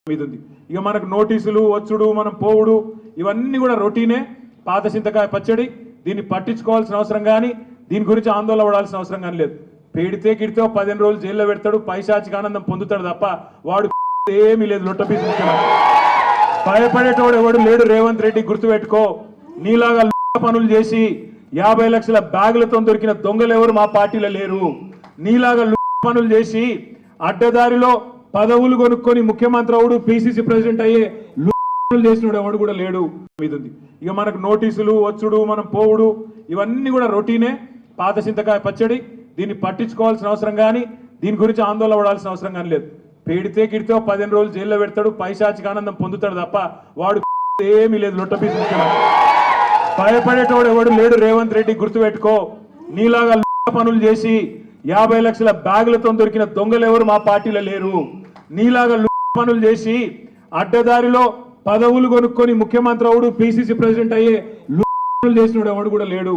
ఉంది ఇక మనకు నోటీసులు వచ్చుడు మనం పోవుడు ఇవన్నీ కూడా రొటీనే పాత చింతకాయ పచ్చడి దీన్ని పట్టించుకోవాల్సిన అవసరం కానీ దీని గురించి ఆందోళన పడాల్సిన అవసరం కానీ లేదు పెడితే గిడితే 15 రోజులు జైల్లో పెడతాడు పైశాచిక ఆనందం పొందుతాడు తప్ప వాడు ఏమీ లేదు లొట్టపీసు భయపడేటోడు ఎవడు లేడు రేవంత్ రెడ్డి గుర్తుపెట్టుకో నీలాగా పనులు చేసి 50 లక్షల బ్యాగులతో దొరికిన దొంగలు ఎవరు మా పార్టీలో లేరు నీలాగా పనులు చేసి అడ్డదారిలో పదవులు కొనుక్కొని ముఖ్యమంత్రి అవుడు పిసిసి ప్రెసిడెంట్ అయ్యే చేసినోడు ఎవడు కూడా లేడు ఉంది ఇక మనకు నోటీసులు వచ్చుడు మనం పోవుడు ఇవన్నీ కూడా రొటీనే పాత చింతకాయ పచ్చడి దీన్ని పట్టించుకోవాల్సిన అవసరం కానీ దీని గురించి ఆందోళన పడాల్సిన అవసరం కానీ లేదు పెడితే గిడితే 15 రోజులు జైల్లో పెడతాడు పైశాచిక ఆనందం పొందుతాడు తప్ప వాడు ఏమీ లేదు లొట్టపీసు భయపడేటోడు ఎవడు లేడు రేవంత్ రెడ్డి గుర్తుపెట్టుకో నీలాగా పనులు చేసి 50 లక్షల బ్యాగులతో దొరికిన దొంగలు ఎవరు మా పార్టీలో లేరు నీలాగా పనులు చేసి అడ్డదారిలో పదవులు కొనుక్కొని ముఖ్యమంత్రి అవుడు పిసిసి ప్రెసిడెంట్ అయ్యే చేసినోడు ఎవడు కూడా లేడు